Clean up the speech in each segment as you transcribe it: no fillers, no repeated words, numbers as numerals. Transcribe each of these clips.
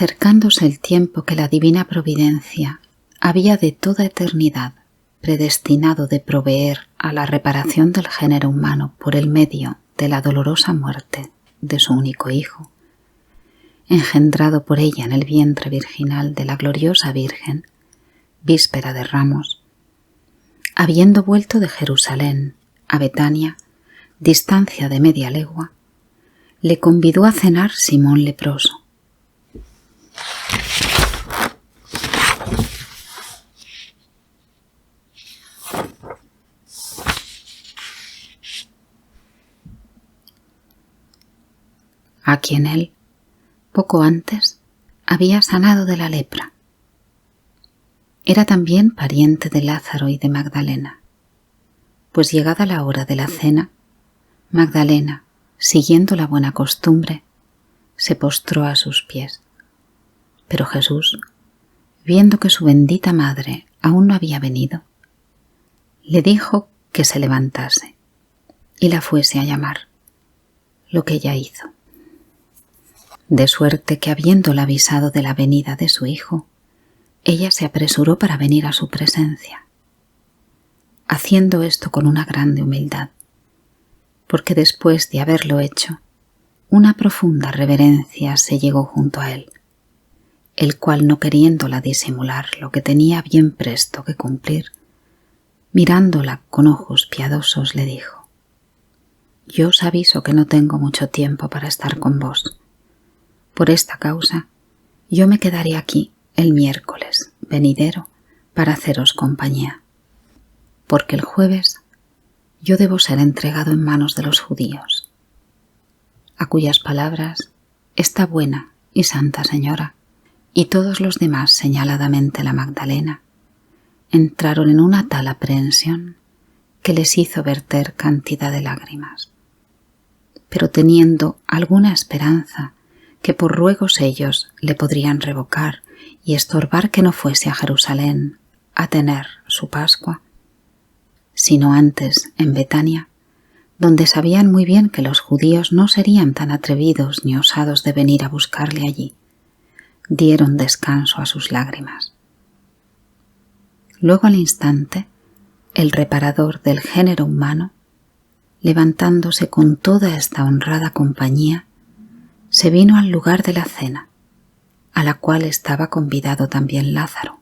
acercándose el tiempo que la divina providencia había de toda eternidad predestinado de proveer a la reparación del género humano por el medio de la dolorosa muerte de su único hijo, engendrado por ella en el vientre virginal de la gloriosa Virgen, víspera de Ramos, habiendo vuelto de Jerusalén a Betania, distancia de media legua, le convidó a cenar Simón leproso. A quien él, poco antes, había sanado de la lepra. Era también pariente de Lázaro y de Magdalena, pues llegada la hora de la cena, Magdalena, siguiendo la buena costumbre, se postró a sus pies. Pero Jesús, viendo que su bendita madre aún no había venido, le dijo que se levantase y la fuese a llamar, lo que ella hizo. De suerte que habiéndola avisado de la venida de su hijo, ella se apresuró para venir a su presencia, haciendo esto con una grande humildad, porque después de haberlo hecho, una profunda reverencia se llegó junto a él, el cual, no queriéndola disimular lo que tenía bien presto que cumplir, mirándola con ojos piadosos le dijo: Yo os aviso que no tengo mucho tiempo para estar con vos. Por esta causa, yo me quedaré aquí el miércoles venidero para haceros compañía, porque el jueves yo debo ser entregado en manos de los judíos, a cuyas palabras esta buena y santa señora y todos los demás, señaladamente la Magdalena, entraron en una tal aprehensión que les hizo verter cantidad de lágrimas. Pero teniendo alguna esperanza que por ruegos ellos le podrían revocar y estorbar que no fuese a Jerusalén a tener su Pascua, sino antes en Betania, donde sabían muy bien que los judíos no serían tan atrevidos ni osados de venir a buscarle allí, dieron descanso a sus lágrimas. Luego al instante, el reparador del género humano, levantándose con toda esta honrada compañía, se vino al lugar de la cena, a la cual estaba convidado también Lázaro.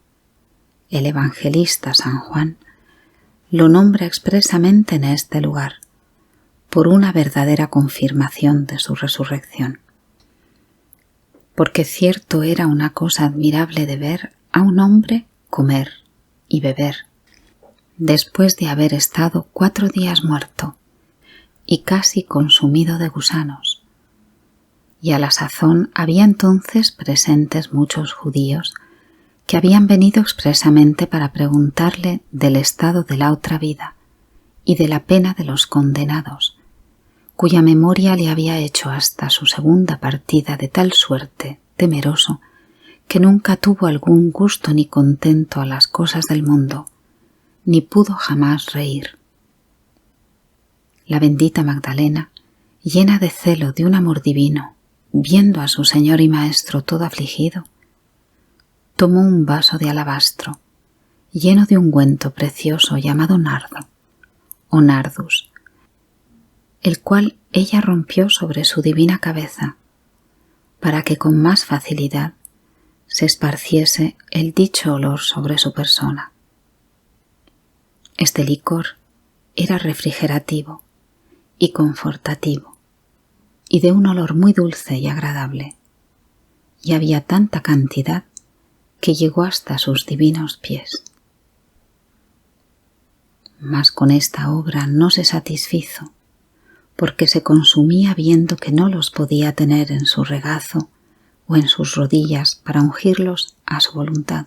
El evangelista San Juan lo nombra expresamente en este lugar, por una verdadera confirmación de su resurrección. Porque cierto era una cosa admirable de ver a un hombre comer y beber, después de haber estado 4 días muerto y casi consumido de gusanos. Y a la sazón había entonces presentes muchos judíos que habían venido expresamente para preguntarle del estado de la otra vida y de la pena de los condenados, cuya memoria le había hecho hasta su segunda partida de tal suerte temeroso que nunca tuvo algún gusto ni contento a las cosas del mundo, ni pudo jamás reír. La bendita Magdalena, llena de celo de un amor divino, viendo a su Señor y Maestro todo afligido, tomó un vaso de alabastro lleno de ungüento precioso llamado nardo o nardus, el cual ella rompió sobre su divina cabeza para que con más facilidad se esparciese el dicho olor sobre su persona. Este licor era refrigerativo y confortativo y de un olor muy dulce y agradable, y había tanta cantidad que llegó hasta sus divinos pies. Mas con esta obra no se satisfizo, porque se consumía viendo que no los podía tener en su regazo o en sus rodillas para ungirlos a su voluntad,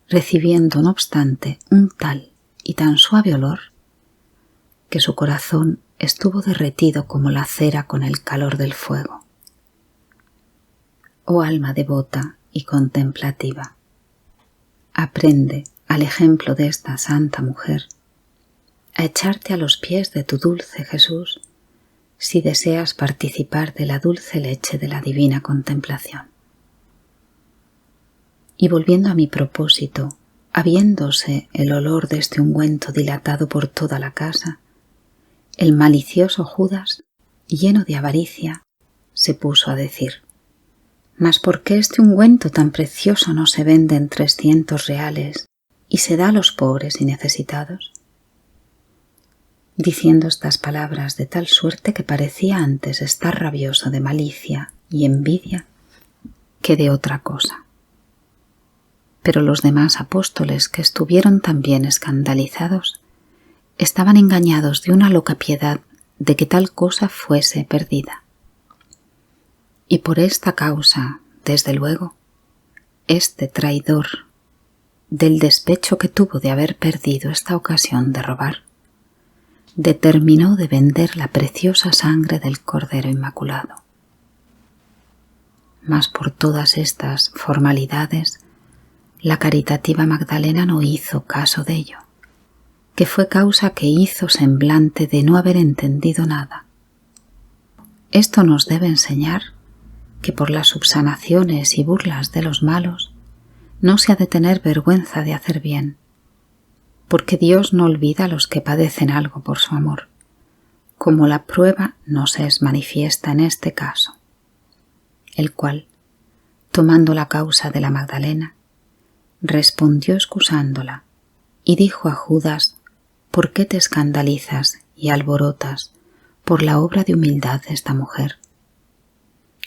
recibiendo no obstante un tal y tan suave olor que su corazón estuvo derretido como la cera con el calor del fuego. Oh alma devota y contemplativa, aprende al ejemplo de esta santa mujer a echarte a los pies de tu dulce Jesús si deseas participar de la dulce leche de la divina contemplación. Y volviendo a mi propósito, habiéndose el olor de este ungüento dilatado por toda la casa, el malicioso Judas, lleno de avaricia, se puso a decir: «¿Mas por qué este ungüento tan precioso no se vende en 300 reales y se da a los pobres y necesitados?» Diciendo estas palabras de tal suerte que parecía antes estar rabioso de malicia y envidia que de otra cosa. Pero los demás apóstoles, que estuvieron también escandalizados, estaban engañados de una loca piedad de que tal cosa fuese perdida. Y por esta causa, desde luego, este traidor, del despecho que tuvo de haber perdido esta ocasión de robar, determinó de vender la preciosa sangre del Cordero Inmaculado. Mas por todas estas formalidades, la caritativa Magdalena no hizo caso de ello, que fue causa que hizo semblante de no haber entendido nada. Esto nos debe enseñar que por las subsanaciones y burlas de los malos no se ha de tener vergüenza de hacer bien, porque Dios no olvida a los que padecen algo por su amor, como la prueba nos es manifiesta en este caso, el cual, tomando la causa de la Magdalena, respondió excusándola y dijo a Judas: «¿Por qué te escandalizas y alborotas por la obra de humildad de esta mujer?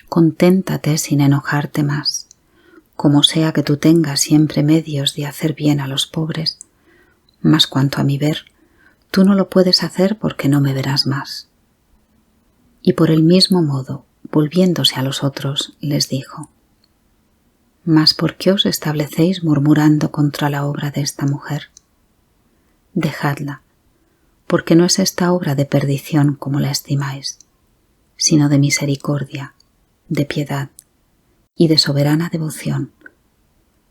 Conténtate sin enojarte más, como sea que tú tengas siempre medios de hacer bien a los pobres, mas cuanto a mi ver, tú no lo puedes hacer porque no me verás más». Y por el mismo modo, volviéndose a los otros, les dijo: «Mas ¿por qué os establecéis murmurando contra la obra de esta mujer? Dejadla, porque no es esta obra de perdición como la estimáis, sino de misericordia, de piedad y de soberana devoción,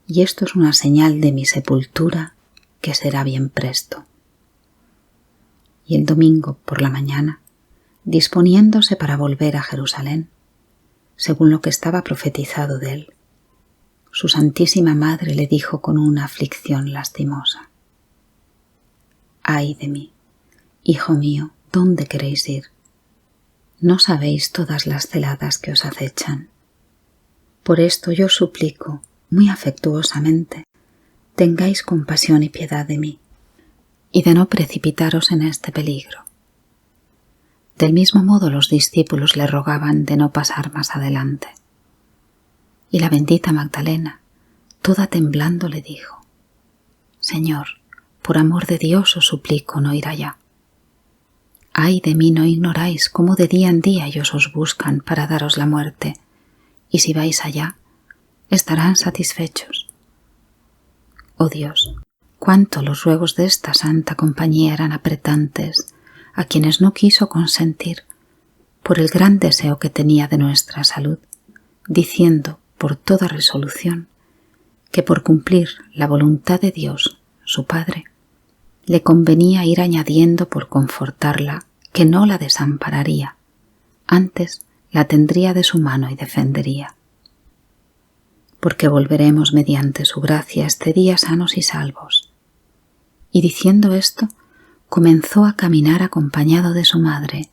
y esto es una señal de mi sepultura que será bien presto». Y el domingo por la mañana, disponiéndose para volver a Jerusalén, según lo que estaba profetizado de él, su Santísima Madre le dijo con una aflicción lastimosa: «Ay de mí, hijo mío, ¿dónde queréis ir? ¿No sabéis todas las celadas que os acechan? Por esto yo os suplico, muy afectuosamente, tengáis compasión y piedad de mí, y de no precipitaros en este peligro». Del mismo modo los discípulos le rogaban de no pasar más adelante. Y la bendita Magdalena, toda temblando, le dijo: «Señor, por amor de Dios os suplico no ir allá. Ay de mí, no ignoráis cómo de día en día ellos os buscan para daros la muerte, y si vais allá, estarán satisfechos. Oh Dios, cuánto los ruegos de esta santa compañía eran apretantes a quienes no quiso consentir por el gran deseo que tenía de nuestra salud, diciendo por toda resolución que por cumplir la voluntad de Dios, su Padre, le convenía ir añadiendo por confortarla que no la desampararía, antes la tendría de su mano y defendería. Porque volveremos mediante su gracia este día sanos y salvos». Y diciendo esto, comenzó a caminar acompañado de su madre,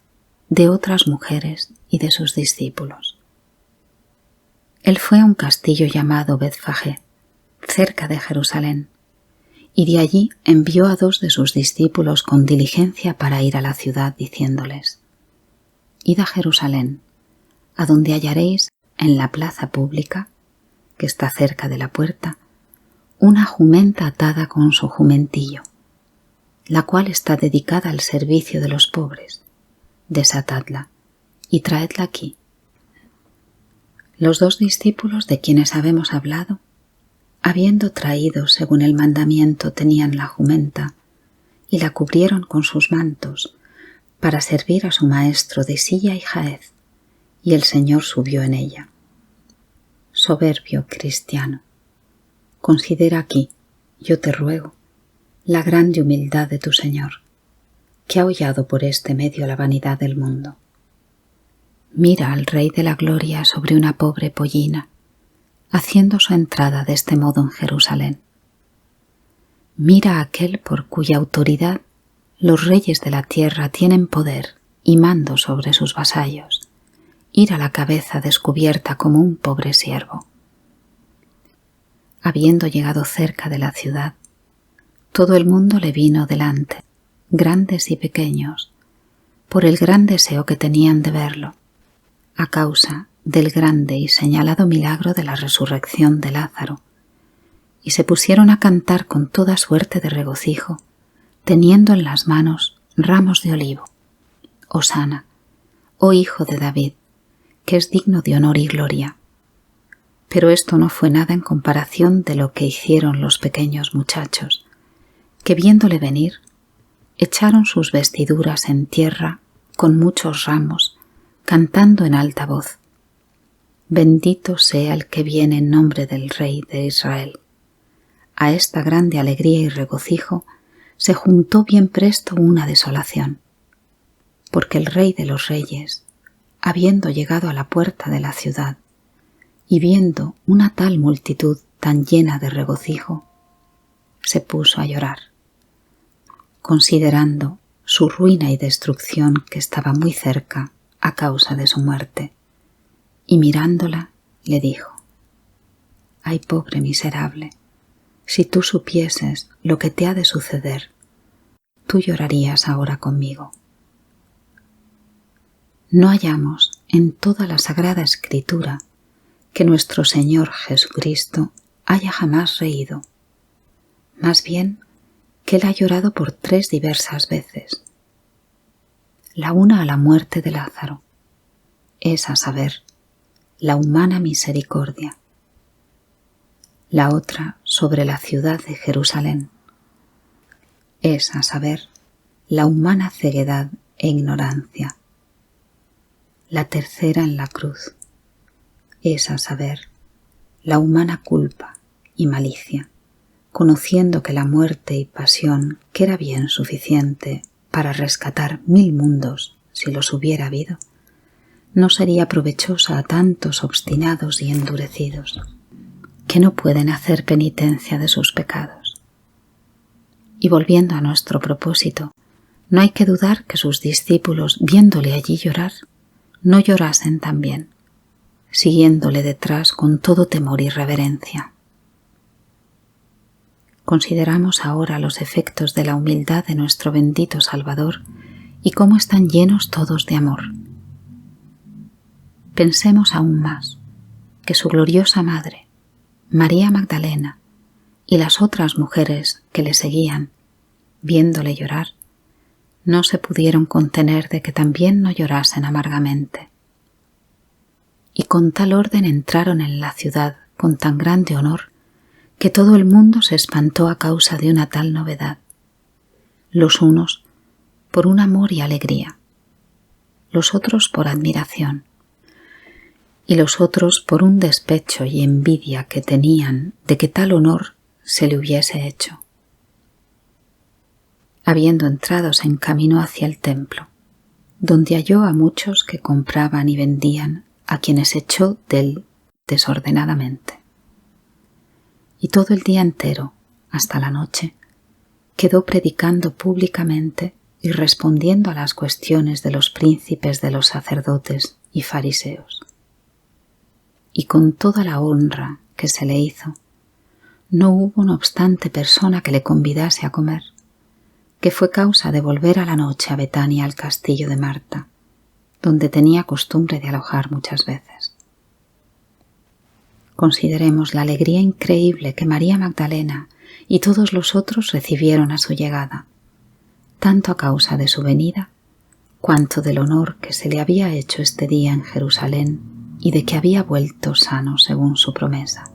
de otras mujeres y de sus discípulos. Él fue a un castillo llamado Betfagé, cerca de Jerusalén, y de allí envió a 2 de sus discípulos con diligencia para ir a la ciudad, diciéndoles: «Id a Jerusalén, a donde hallaréis en la plaza pública, que está cerca de la puerta, una jumenta atada con su jumentillo, la cual está dedicada al servicio de los pobres. Desatadla y traedla aquí». Los 2 discípulos de quienes habemos hablado, habiendo traído según el mandamiento, tenían la jumenta y la cubrieron con sus mantos para servir a su maestro de silla y jaez, y el Señor subió en ella. Soberbio cristiano, considera aquí, yo te ruego, la grande humildad de tu Señor, que ha hollado por este medio la vanidad del mundo. Mira al Rey de la Gloria sobre una pobre pollina, haciendo su entrada de este modo en Jerusalén. Mira a aquel por cuya autoridad los reyes de la tierra tienen poder y mando sobre sus vasallos, ir a la cabeza descubierta como un pobre siervo. Habiendo llegado cerca de la ciudad, todo el mundo le vino delante, grandes y pequeños, por el gran deseo que tenían de verlo, a causa del grande y señalado milagro de la resurrección de Lázaro, y se pusieron a cantar con toda suerte de regocijo, teniendo en las manos ramos de olivo. Hosana, oh Hijo de David, que es digno de honor y gloria. Pero esto no fue nada en comparación de lo que hicieron los pequeños muchachos, que viéndole venir, echaron sus vestiduras en tierra con muchos ramos, cantando en alta voz: Bendito sea el que viene en nombre del Rey de Israel. A esta grande alegría y regocijo se juntó bien presto una desolación, porque el Rey de los Reyes, habiendo llegado a la puerta de la ciudad y viendo una tal multitud tan llena de regocijo, se puso a llorar, considerando su ruina y destrucción que estaba muy cerca a causa de su muerte, y mirándola le dijo: Ay, pobre miserable, si tú supieses lo que te ha de suceder, tú llorarías ahora conmigo. No hallamos en toda la Sagrada Escritura que nuestro Señor Jesucristo haya jamás reído, más bien que Él ha llorado por 3 diversas veces. La una a la muerte de Lázaro, es a saber, la humana misericordia. La otra sobre la ciudad de Jerusalén, es a saber, la humana ceguedad e ignorancia. La tercera en la cruz, es a saber, la humana culpa y malicia, conociendo que la muerte y pasión, que era bien suficiente para rescatar 1000 mundos si los hubiera habido, no sería provechosa a tantos obstinados y endurecidos, que no pueden hacer penitencia de sus pecados. Y volviendo a nuestro propósito, no hay que dudar que sus discípulos, viéndole allí llorar, no llorasen también, siguiéndole detrás con todo temor y reverencia. Consideramos ahora los efectos de la humildad de nuestro bendito Salvador y cómo están llenos todos de amor. Pensemos aún más que su gloriosa Madre, María Magdalena, y las otras mujeres que le seguían, viéndole llorar, no se pudieron contener de que también no llorasen amargamente. Y con tal orden entraron en la ciudad con tan grande honor que todo el mundo se espantó a causa de una tal novedad, los unos por un amor y alegría, los otros por admiración, y los otros por un despecho y envidia que tenían de que tal honor se le hubiese hecho. Habiendo entrado, se encaminó hacia el templo, donde halló a muchos que compraban y vendían, a quienes echó dél desordenadamente. Y todo el día entero, hasta la noche, quedó predicando públicamente y respondiendo a las cuestiones de los príncipes de los sacerdotes y fariseos. Y con toda la honra que se le hizo, no hubo no obstante persona que le convidase a comer, que fue causa de volver a la noche a Betania al castillo de Marta, donde tenía costumbre de alojar muchas veces. Consideremos la alegría increíble que María Magdalena y todos los otros recibieron a su llegada, tanto a causa de su venida, cuanto del honor que se le había hecho este día en Jerusalén y de que había vuelto sano según su promesa.